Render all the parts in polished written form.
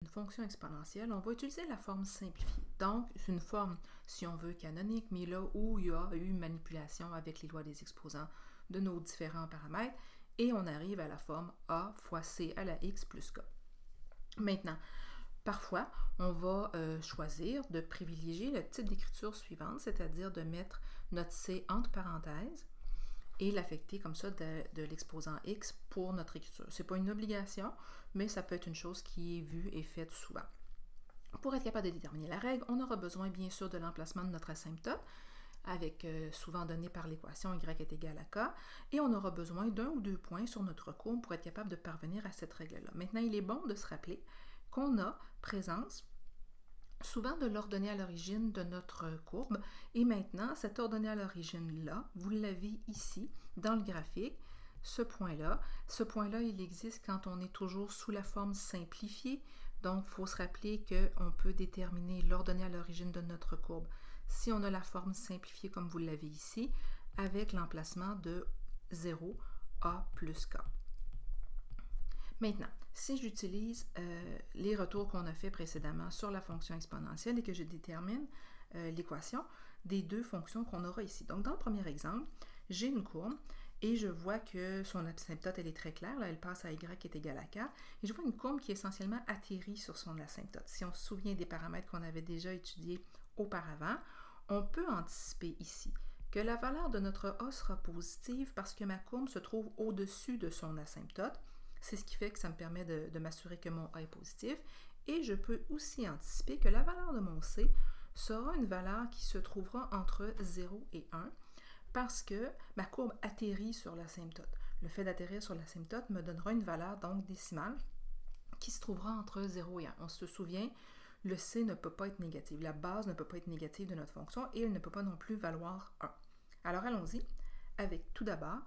Une fonction exponentielle, on va utiliser la forme simplifiée. Donc, c'est une forme, si on veut, canonique, mais là où il y a eu manipulation avec les lois des exposants de nos différents paramètres, et on arrive à la forme a fois c à la x plus k. Maintenant, parfois, on va choisir de privilégier le type d'écriture suivante, c'est-à-dire de mettre notre c entre parenthèses et l'affecter comme ça de l'exposant x pour notre écriture. Ce n'est pas une obligation, mais ça peut être une chose qui est vue et faite souvent. Pour être capable de déterminer la règle, on aura besoin bien sûr de l'emplacement de notre asymptote, avec souvent donné par l'équation y est égal à k, et on aura besoin d'un ou deux points sur notre courbe pour être capable de parvenir à cette règle-là. Maintenant, il est bon de se rappeler qu'on a présence souvent de l'ordonnée à l'origine de notre courbe. Et maintenant, cette ordonnée à l'origine-là, vous l'avez ici dans le graphique, ce point-là. Ce point-là, il existe quand on est toujours sous la forme simplifiée. Donc, il faut se rappeler qu'on peut déterminer l'ordonnée à l'origine de notre courbe si on a la forme simplifiée comme vous l'avez ici, avec l'emplacement de 0, a plus k. Maintenant, si j'utilise les retours qu'on a fait précédemment sur la fonction exponentielle et que je détermine l'équation des deux fonctions qu'on aura ici. Donc, dans le premier exemple, j'ai une courbe et je vois que son asymptote, elle est très claire. Là, elle passe à y est égal à k. Et je vois une courbe qui est essentiellement atterrie sur son asymptote. Si on se souvient des paramètres qu'on avait déjà étudiés auparavant, on peut anticiper ici que la valeur de notre a sera positive parce que ma courbe se trouve au-dessus de son asymptote. C'est ce qui fait que ça me permet de m'assurer que mon a est positif. Et je peux aussi anticiper que la valeur de mon c sera une valeur qui se trouvera entre 0 et 1 parce que ma courbe atterrit sur l'asymptote. Le fait d'atterrir sur l'asymptote me donnera une valeur donc décimale qui se trouvera entre 0 et 1. On se souvient, le c ne peut pas être négatif. La base ne peut pas être négative de notre fonction et elle ne peut pas non plus valoir 1. Alors allons-y avec tout d'abord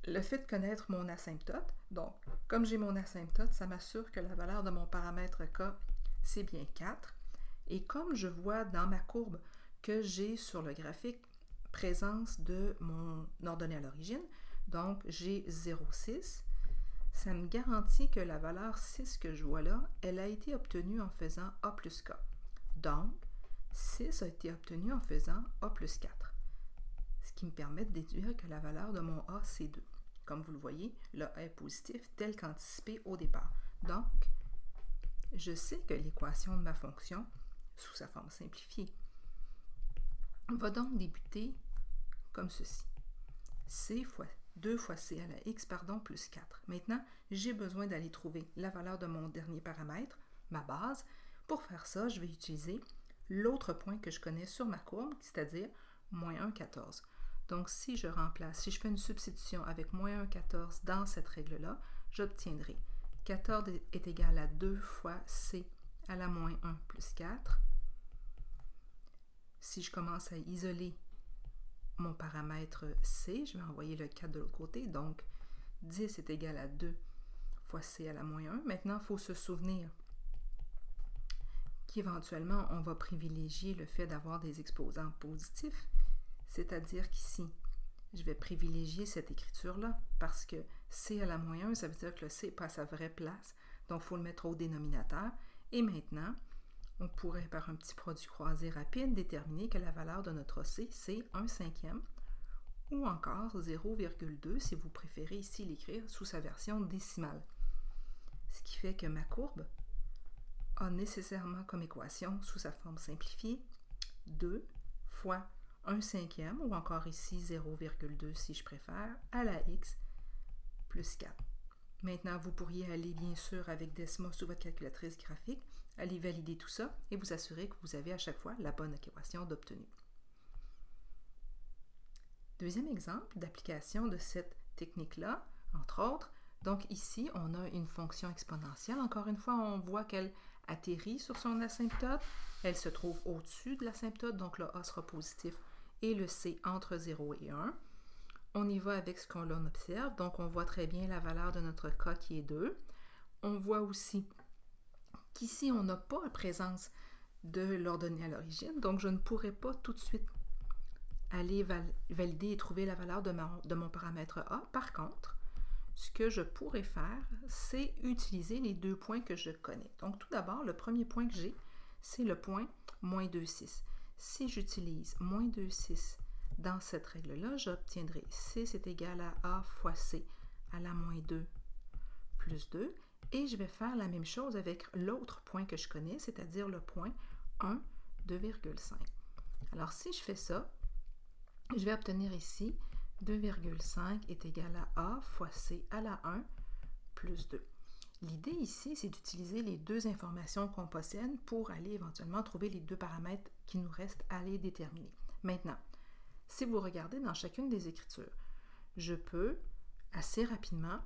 le fait de connaître mon asymptote. Donc, comme j'ai mon asymptote, ça m'assure que la valeur de mon paramètre k, c'est bien 4. Et comme je vois dans ma courbe que j'ai sur le graphique présence de mon ordonnée à l'origine, donc j'ai 0,6, ça me garantit que la valeur 6 que je vois là, elle a été obtenue en faisant a plus k. Donc, 6 a été obtenu en faisant a plus 4. Ce qui me permet de déduire que la valeur de mon a, c'est 2. Comme vous le voyez, le a est positif tel qu'anticipé au départ. Donc, je sais que l'équation de ma fonction, sous sa forme simplifiée, va donc débuter comme ceci. C fois 2 fois c à la x, plus 4. Maintenant, j'ai besoin d'aller trouver la valeur de mon dernier paramètre, ma base. Pour faire ça, je vais utiliser l'autre point que je connais sur ma courbe, c'est-à-dire moins 1,14. Donc, si je remplace, si je fais une substitution avec moins 1,14 dans cette règle-là, j'obtiendrai 14 est égal à 2 fois c à la moins 1 plus 4. Si je commence à isoler mon paramètre c, je vais envoyer le 4 de l'autre côté, donc 10 est égal à 2 fois c à la moins 1. Maintenant, il faut se souvenir qu'éventuellement, on va privilégier le fait d'avoir des exposants positifs, c'est-à-dire qu'ici, je vais privilégier cette écriture-là parce que c à la moins 1, ça veut dire que le c n'est pas à sa vraie place, donc il faut le mettre au dénominateur. Et maintenant, on pourrait, par un petit produit croisé rapide, déterminer que la valeur de notre c, c'est 1/5 ou encore 0,2 si vous préférez ici l'écrire sous sa version décimale. Ce qui fait que ma courbe a nécessairement comme équation, sous sa forme simplifiée, 2 fois 1/5 ou encore ici 0,2 si je préfère, à la x plus 4. Maintenant, vous pourriez aller bien sûr avec Desmos sous votre calculatrice graphique, aller valider tout ça et vous assurer que vous avez à chaque fois la bonne équation d'obtenue. Deuxième exemple d'application de cette technique-là, entre autres, donc ici, on a une fonction exponentielle. Encore une fois, on voit qu'elle atterrit sur son asymptote. Elle se trouve au-dessus de l'asymptote, donc le a sera positif et le c entre 0 et 1. On y va avec ce qu'on observe. Donc, on voit très bien la valeur de notre k qui est 2. On voit aussi qu'ici, on n'a pas la présence de l'ordonnée à l'origine. Donc, je ne pourrais pas tout de suite aller valider et trouver la valeur de mon paramètre a. Par contre, ce que je pourrais faire, c'est utiliser les deux points que je connais. Donc, tout d'abord, le premier point que j'ai, c'est le point moins 2,6. Si j'utilise moins 2,6 dans cette règle-là, j'obtiendrai C c'est égal à A fois C à la moins 2 plus 2. Et je vais faire la même chose avec l'autre point que je connais, c'est-à-dire le point 1, 2,5. Alors, si je fais ça, je vais obtenir ici 2,5 est égal à A fois C à la 1 plus 2. L'idée ici, c'est d'utiliser les deux informations qu'on possède pour aller éventuellement trouver les deux paramètres qui nous restent à les déterminer. Maintenant, si vous regardez dans chacune des écritures, je peux assez rapidement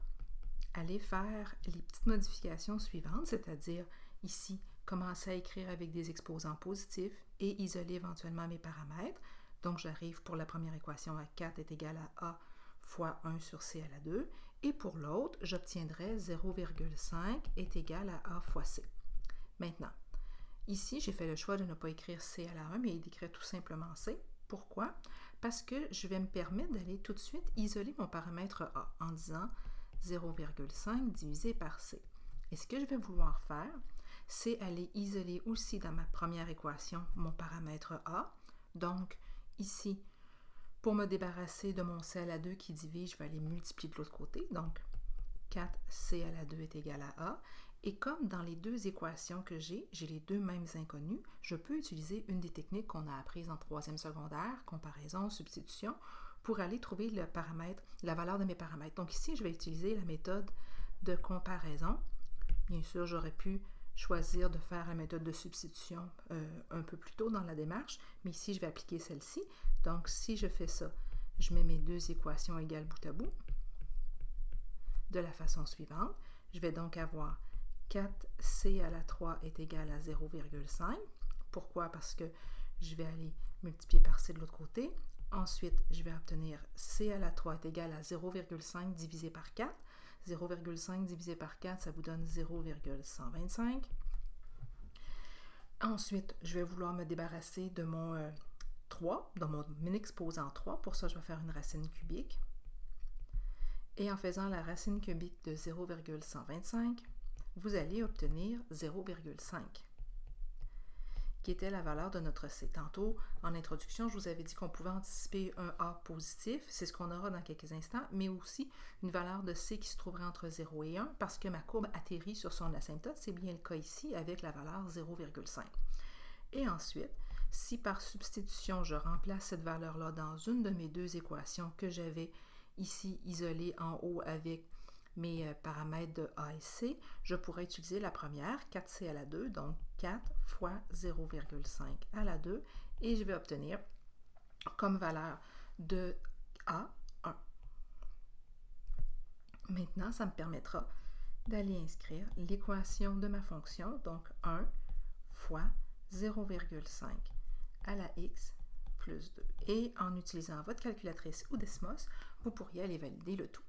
aller faire les petites modifications suivantes, c'est-à-dire ici, commencer à écrire avec des exposants positifs et isoler éventuellement mes paramètres. Donc, j'arrive pour la première équation à 4 est égal à A fois 1 sur C à la 2. Et pour l'autre, j'obtiendrai 0,5 est égal à A fois C. Maintenant, ici, j'ai fait le choix de ne pas écrire C à la 1, mais d'écrire tout simplement C. Pourquoi? Parce que je vais me permettre d'aller tout de suite isoler mon paramètre A en disant 0,5 divisé par C. Et ce que je vais vouloir faire, c'est aller isoler aussi dans ma première équation mon paramètre A. Donc, ici, pour me débarrasser de mon C à la 2 qui divise, je vais aller multiplier de l'autre côté. Donc, 4C à la 2 est égal à A. Et comme dans les deux équations que j'ai les deux mêmes inconnus, je peux utiliser une des techniques qu'on a apprises en 3e secondaire, comparaison, substitution, pour aller trouver le paramètre, la valeur de mes paramètres. Donc ici, je vais utiliser la méthode de comparaison. Bien sûr, j'aurais pu choisir de faire la méthode de substitution un peu plus tôt dans la démarche, mais ici, je vais appliquer celle-ci. Donc, si je fais ça, je mets mes deux équations égales bout à bout de la façon suivante. Je vais donc avoir 4C à la 3 est égal à 0,5. Pourquoi? Parce que je vais aller multiplier par C de l'autre côté. Ensuite, je vais obtenir C à la 3 est égal à 0,5 divisé par 4. 0,5 divisé par 4, ça vous donne 0,125. Ensuite, je vais vouloir me débarrasser de mon 3, de mon exposant 3. Pour ça, je vais faire une racine cubique. Et en faisant la racine cubique de 0,125, vous allez obtenir 0,5, qui était la valeur de notre C. Tantôt, en introduction, je vous avais dit qu'on pouvait anticiper un A positif, c'est ce qu'on aura dans quelques instants, mais aussi une valeur de C qui se trouverait entre 0 et 1, parce que ma courbe atterrit sur son asymptote, c'est bien le cas ici avec la valeur 0,5. Et ensuite, si par substitution, je remplace cette valeur-là dans une de mes deux équations que j'avais ici isolées en haut avec mes paramètres de A et C, je pourrais utiliser la première, 4C à la 2, donc 4 fois 0,5 à la 2, et je vais obtenir comme valeur de A 1. Maintenant, ça me permettra d'aller inscrire l'équation de ma fonction, donc 1 fois 0,5 à la x plus 2. Et en utilisant votre calculatrice ou Desmos, vous pourriez aller valider le tout.